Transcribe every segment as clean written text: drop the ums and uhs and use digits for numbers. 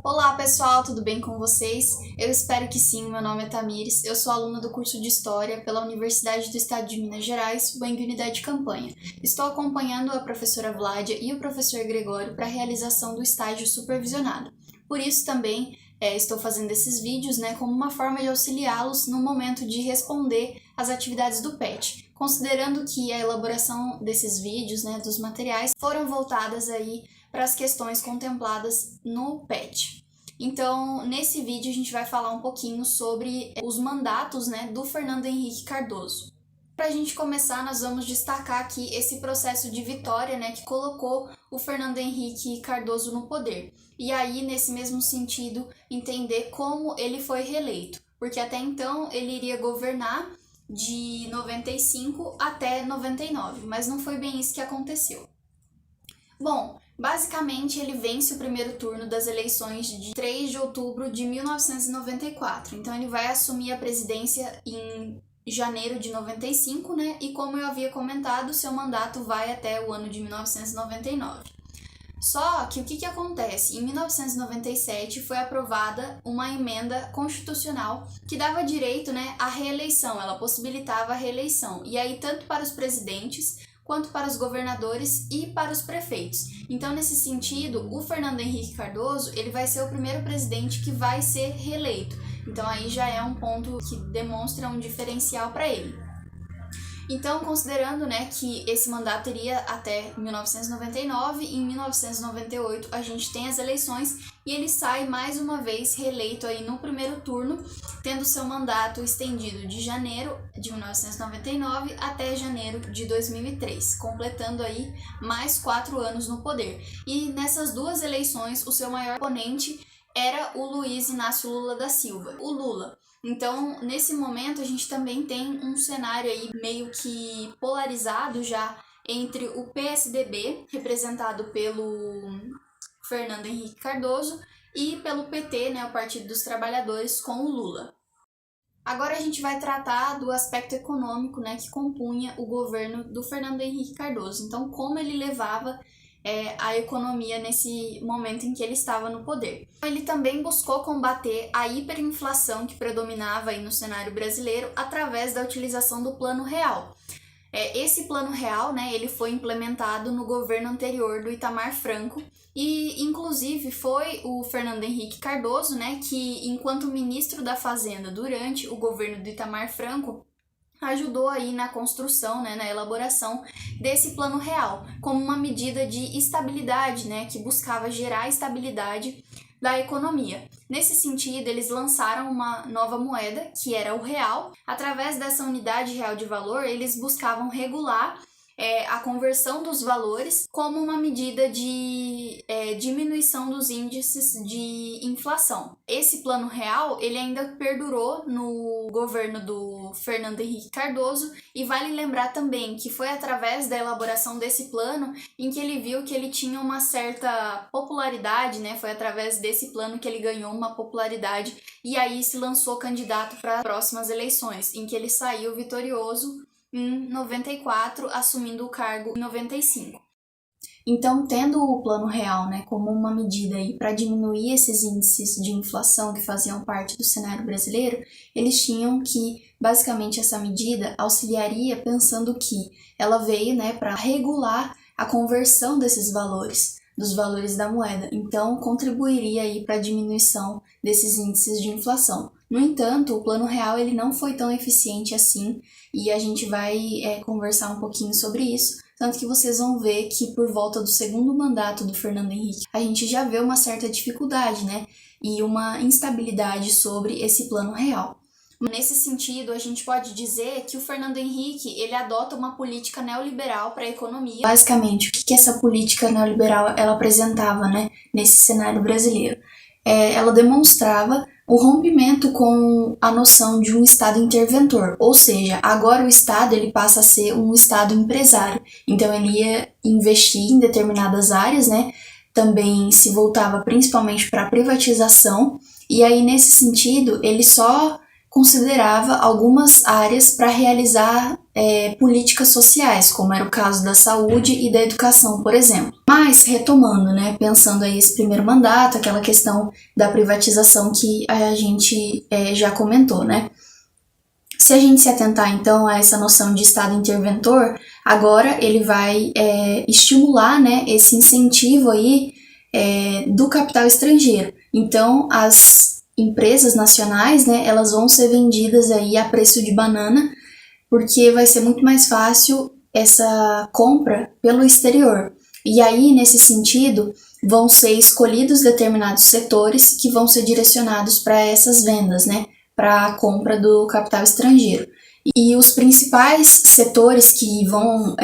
Olá pessoal, tudo bem com vocês? Eu espero que sim, meu nome é Tamires, eu sou aluna do curso de História pela Universidade do Estado de Minas Gerais, UENG Unidade de Campanha. Estou acompanhando a professora Vládia e o professor Gregório para a realização do estágio supervisionado. Por isso também estou fazendo esses vídeos como uma forma de auxiliá-los no momento de responder às atividades do PET, considerando que a elaboração desses vídeos, dos materiais, foram voltadas aí para as questões contempladas no PET. Então, nesse vídeo a gente vai falar um pouquinho sobre os mandatos do Fernando Henrique Cardoso. Para a gente começar, nós vamos destacar aqui esse processo de vitória que colocou o Fernando Henrique Cardoso no poder. E aí, nesse mesmo sentido, entender como ele foi reeleito, porque até então ele iria governar de 95 até 99, mas não foi bem isso que aconteceu. Bom, basicamente ele vence o primeiro turno das eleições de 3 de outubro de 1994. Então ele vai assumir a presidência em janeiro de 95, E como eu havia comentado, seu mandato vai até o ano de 1999. Só que o que acontece? Em 1997 foi aprovada uma emenda constitucional que dava direito à reeleição, ela possibilitava a reeleição. E aí, tanto para os presidentes quanto para os governadores e para os prefeitos. Então, nesse sentido, o Fernando Henrique Cardoso ele vai ser o primeiro presidente que vai ser reeleito. Então, aí já é um ponto que demonstra um diferencial para ele. Então, considerando que esse mandato iria até 1999, em 1998 a gente tem as eleições e ele sai mais uma vez reeleito aí no primeiro turno, tendo seu mandato estendido de janeiro de 1999 até janeiro de 2003, completando aí mais 4 anos no poder. E nessas duas eleições, o seu maior oponente era o Luiz Inácio Lula da Silva, o Lula. Então, nesse momento, a gente também tem um cenário aí meio que polarizado já entre o PSDB, representado pelo Fernando Henrique Cardoso, e pelo PT, o Partido dos Trabalhadores, com o Lula. Agora a gente vai tratar do aspecto econômico que compunha o governo do Fernando Henrique Cardoso. Então, como ele levava a economia nesse momento em que ele estava no poder. Ele também buscou combater a hiperinflação que predominava aí no cenário brasileiro através da utilização do Plano Real. Esse Plano Real, ele foi implementado no governo anterior do Itamar Franco e, inclusive, foi o Fernando Henrique Cardoso, que, enquanto ministro da Fazenda durante o governo do Itamar Franco, ajudou aí na construção, na elaboração desse Plano Real, como uma medida de estabilidade, que buscava gerar estabilidade da economia. Nesse sentido, eles lançaram uma nova moeda, que era o real. Através dessa unidade real de valor, eles buscavam regular a conversão dos valores como uma medida de diminuição dos índices de inflação. Esse plano real, ele ainda perdurou no governo do Fernando Henrique Cardoso e vale lembrar também que foi através da elaboração desse plano em que ele viu que ele tinha uma certa popularidade, foi através desse plano que ele ganhou uma popularidade e aí se lançou candidato para as próximas eleições, em que ele saiu vitorioso em 94, assumindo o cargo em 95. Então, tendo o Plano Real como uma medida para diminuir esses índices de inflação que faziam parte do cenário brasileiro, eles tinham que, basicamente, essa medida auxiliaria pensando que ela veio para regular a conversão desses valores, dos valores da moeda. Então, contribuiria aí para a diminuição desses índices de inflação. No entanto, o Plano Real ele não foi tão eficiente assim e a gente vai conversar um pouquinho sobre isso, tanto que vocês vão ver que por volta do segundo mandato do Fernando Henrique, a gente já vê uma certa dificuldade, e uma instabilidade sobre esse Plano Real. Nesse sentido, a gente pode dizer que o Fernando Henrique ele adota uma política neoliberal para a economia. Basicamente, o que essa política neoliberal ela apresentava nesse cenário brasileiro? Ela demonstrava o rompimento com a noção de um Estado interventor, ou seja, agora o Estado ele passa a ser um Estado empresário. Então ele ia investir em determinadas áreas, também se voltava principalmente para a privatização, e aí nesse sentido ele só considerava algumas áreas para realizar políticas sociais, como era o caso da saúde e da educação, por exemplo. Mas, retomando, né, pensando aí esse primeiro mandato, aquela questão da privatização que a gente já comentou, né? Se a gente se atentar, então, a essa noção de Estado interventor, agora ele vai estimular, né, esse incentivo aí do capital estrangeiro. Então, as empresas nacionais, né, elas vão ser vendidas aí a preço de banana, porque vai ser muito mais fácil essa compra pelo exterior. E aí, nesse sentido, vão ser escolhidos determinados setores que vão ser direcionados para essas vendas, né? Para a compra do capital estrangeiro. E os principais setores que vão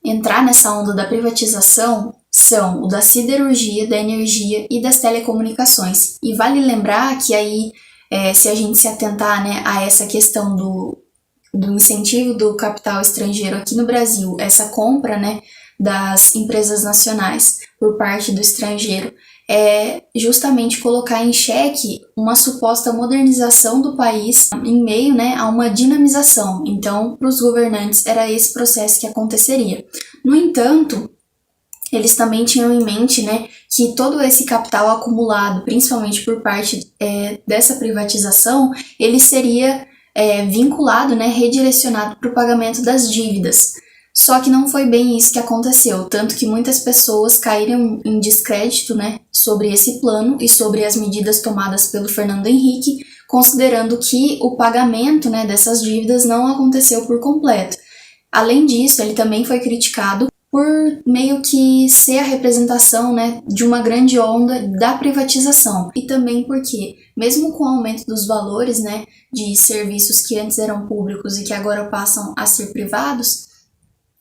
entrar nessa onda da privatização são o da siderurgia, da energia e das telecomunicações. E vale lembrar que aí, se a gente se atentar, né, a essa questão do incentivo do capital estrangeiro aqui no Brasil, essa compra, né, das empresas nacionais por parte do estrangeiro, é justamente colocar em xeque uma suposta modernização do país em meio, né, a uma dinamização. Então, para os governantes, era esse processo que aconteceria. No entanto, eles também tinham em mente, né, que todo esse capital acumulado, principalmente por parte dessa privatização, ele seria vinculado, né, redirecionado para o pagamento das dívidas. Só que não foi bem isso que aconteceu, tanto que muitas pessoas caíram em descrédito, né, sobre esse plano e sobre as medidas tomadas pelo Fernando Henrique, considerando que o pagamento, né, dessas dívidas não aconteceu por completo. Além disso, ele também foi criticado por meio que ser a representação, né, de uma grande onda da privatização. E também porque, mesmo com o aumento dos valores, né, de serviços que antes eram públicos e que agora passam a ser privados,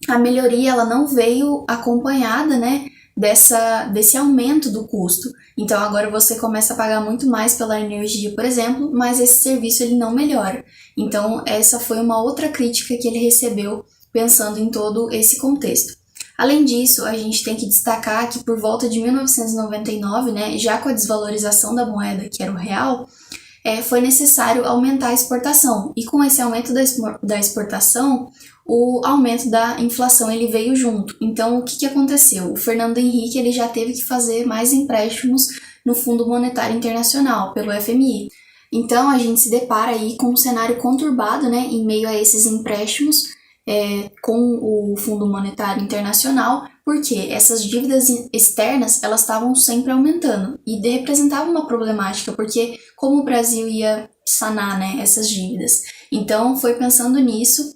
a melhoria ela não veio acompanhada, né, desse aumento do custo. Então agora você começa a pagar muito mais pela energia, por exemplo, mas esse serviço ele não melhora. Então essa foi uma outra crítica que ele recebeu pensando em todo esse contexto. Além disso, a gente tem que destacar que por volta de 1999, né, já com a desvalorização da moeda, que era o real, foi necessário aumentar a exportação. E com esse aumento da exportação, o aumento da inflação ele veio junto. Então, o que aconteceu? O Fernando Henrique ele já teve que fazer mais empréstimos no Fundo Monetário Internacional, pelo FMI. Então, a gente se depara aí com um cenário conturbado, né, em meio a esses empréstimos, com o Fundo Monetário Internacional, porque essas dívidas externas elas estavam sempre aumentando e representavam uma problemática, porque como o Brasil ia sanar, né, essas dívidas? Então foi pensando nisso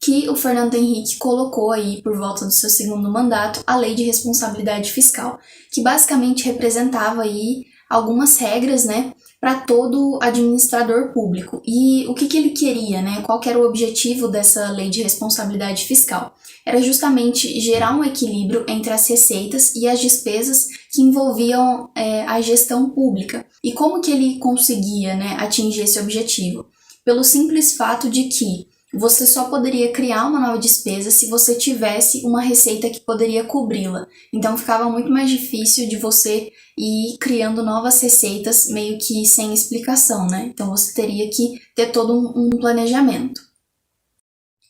que o Fernando Henrique colocou aí, por volta do seu segundo mandato, a Lei de Responsabilidade Fiscal, que basicamente representava aí algumas regras, né, para todo administrador público. E o que ele queria, né? Qual que era o objetivo dessa lei de responsabilidade fiscal? Era justamente gerar um equilíbrio entre as receitas e as despesas que envolviam a gestão pública. E como que ele conseguia, né, atingir esse objetivo? Pelo simples fato de que você só poderia criar uma nova despesa se você tivesse uma receita que poderia cobri-la. Então ficava muito mais difícil de você ir criando novas receitas meio que sem explicação, né? Então você teria que ter todo um planejamento.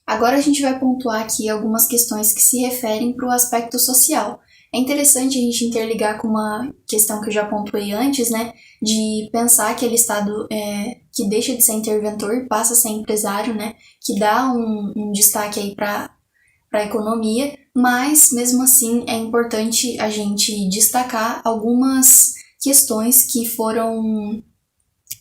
Agora a gente vai pontuar aqui algumas questões que se referem para o aspecto social. É interessante a gente interligar com uma questão que eu já pontuei antes, né, de pensar aquele Estado que deixa de ser interventor e passa a ser empresário, né, que dá um destaque aí para a economia, mas mesmo assim é importante a gente destacar algumas questões que foram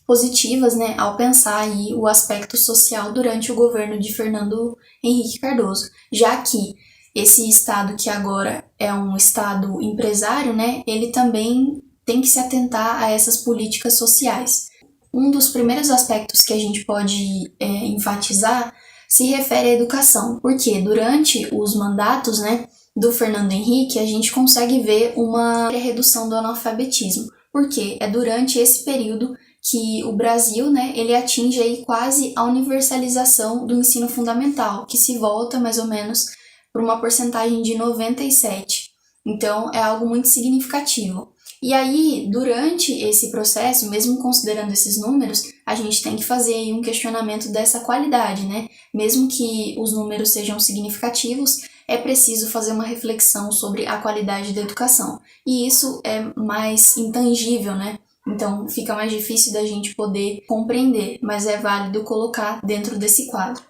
positivas, né, ao pensar aí o aspecto social durante o governo de Fernando Henrique Cardoso, já que esse estado que agora é um estado empresário, né, ele também tem que se atentar a essas políticas sociais. Um dos primeiros aspectos que a gente pode enfatizar se refere à educação, porque durante os mandatos, né, do Fernando Henrique, a gente consegue ver uma redução do analfabetismo, porque é durante esse período que o Brasil, né, ele atinge aí quase a universalização do ensino fundamental, que se volta mais ou menos por uma porcentagem de 97%. Então, é algo muito significativo. E aí, durante esse processo, mesmo considerando esses números, a gente tem que fazer aí um questionamento dessa qualidade, né? Mesmo que os números sejam significativos, é preciso fazer uma reflexão sobre a qualidade da educação. E isso é mais intangível, né? Então, fica mais difícil da gente poder compreender, mas é válido colocar dentro desse quadro.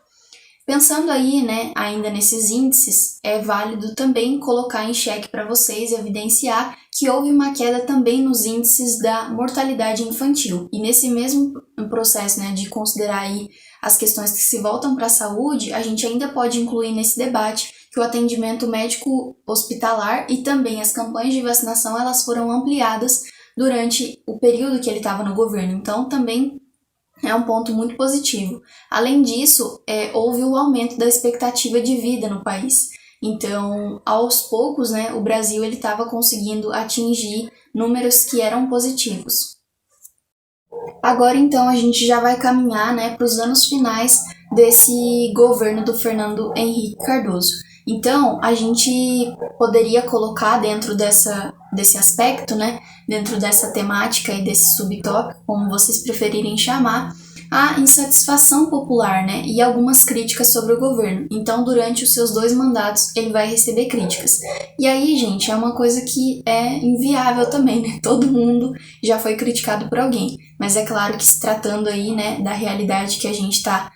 Pensando aí, né, ainda nesses índices, é válido também colocar em xeque para vocês, evidenciar que houve uma queda também nos índices da mortalidade infantil. E nesse mesmo processo, né, de considerar aí as questões que se voltam para a saúde, a gente ainda pode incluir nesse debate que o atendimento médico hospitalar e também as campanhas de vacinação, elas foram ampliadas durante o período que ele estava no governo. Então, também é um ponto muito positivo. Além disso, houve o aumento da expectativa de vida no país. Então, aos poucos, né, o Brasil estava conseguindo atingir números que eram positivos. Agora, então, a gente já vai caminhar, né, para os anos finais desse governo do Fernando Henrique Cardoso. Então, a gente poderia colocar dentro desse aspecto, né, dentro dessa temática e desse subtópico, como vocês preferirem chamar, a insatisfação popular, né, e algumas críticas sobre o governo. Então, durante os seus 2 mandatos, ele vai receber críticas. E aí, gente, é uma coisa que é inviável também, né? Todo mundo já foi criticado por alguém. Mas é claro que se tratando aí, né, da realidade que a gente está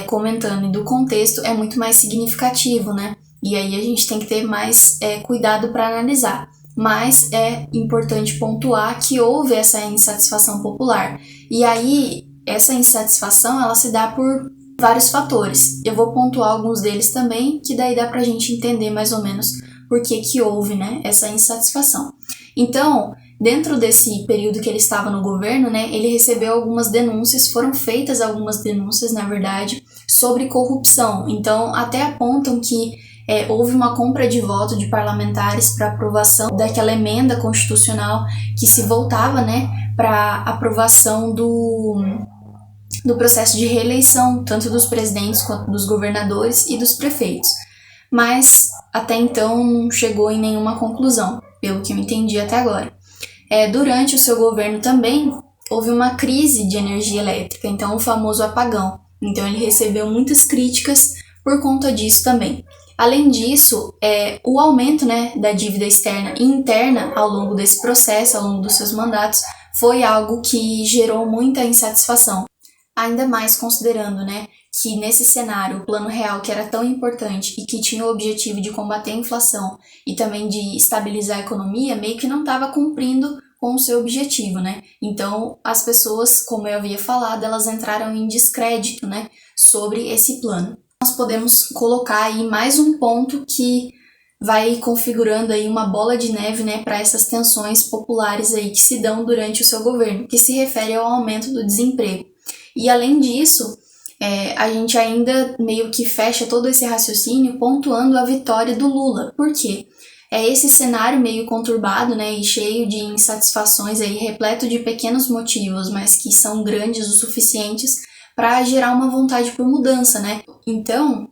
comentando e do contexto, é muito mais significativo, né? E aí a gente tem que ter mais cuidado para analisar. Mas é importante pontuar que houve essa insatisfação popular. E aí, essa insatisfação, ela se dá por vários fatores. Eu vou pontuar alguns deles também, que daí dá pra gente entender mais ou menos por que houve, né, essa insatisfação. Então, dentro desse período que ele estava no governo, né, ele recebeu algumas denúncias, foram feitas algumas denúncias, na verdade, sobre corrupção. Então, até apontam que houve uma compra de voto de parlamentares para aprovação daquela emenda constitucional que se voltava, né, para aprovação do processo de reeleição, tanto dos presidentes quanto dos governadores e dos prefeitos. Mas até então não chegou em nenhuma conclusão, pelo que eu entendi até agora. Durante o seu governo também houve uma crise de energia elétrica, então o famoso apagão. Então ele recebeu muitas críticas por conta disso também. Além disso, o aumento, né, da dívida externa e interna ao longo desse processo, ao longo dos seus mandatos, foi algo que gerou muita insatisfação. Ainda mais considerando, né, que nesse cenário o Plano Real, que era tão importante e que tinha o objetivo de combater a inflação e também de estabilizar a economia, meio que não estava cumprindo com o seu objetivo, né? Então, as pessoas, como eu havia falado, elas entraram em descrédito, né, sobre esse plano. Nós podemos colocar aí mais um ponto que vai configurando aí uma bola de neve, né, para essas tensões populares aí que se dão durante o seu governo, que se refere ao aumento do desemprego. E além disso, a gente ainda meio que fecha todo esse raciocínio pontuando a vitória do Lula. Por quê? Esse cenário meio conturbado, né, e cheio de insatisfações aí, repleto de pequenos motivos, mas que são grandes o suficientes para gerar uma vontade por mudança, né? Então,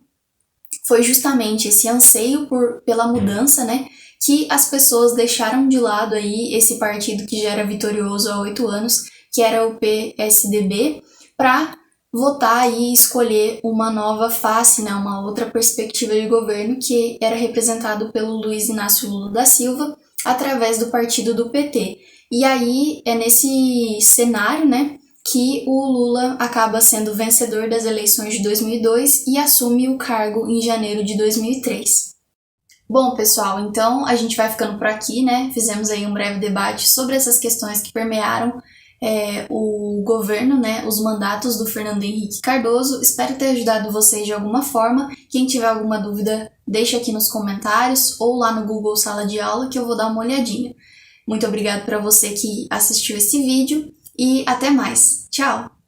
foi justamente esse anseio pela mudança, né, que as pessoas deixaram de lado aí esse partido que já era vitorioso há 8 anos, que era o PSDB, para votar e escolher uma nova face, né, uma outra perspectiva de governo que era representado pelo Luiz Inácio Lula da Silva através do partido do PT. E aí é nesse cenário, né, que o Lula acaba sendo vencedor das eleições de 2002 e assume o cargo em janeiro de 2003. Bom, pessoal, então a gente vai ficando por aqui, né? Fizemos aí um breve debate sobre essas questões que permearam o governo, né, os mandatos do Fernando Henrique Cardoso. Espero ter ajudado vocês de alguma forma. Quem tiver alguma dúvida, deixa aqui nos comentários ou lá no Google Sala de Aula que eu vou dar uma olhadinha. Muito obrigada para você que assistiu esse vídeo e até mais. Tchau!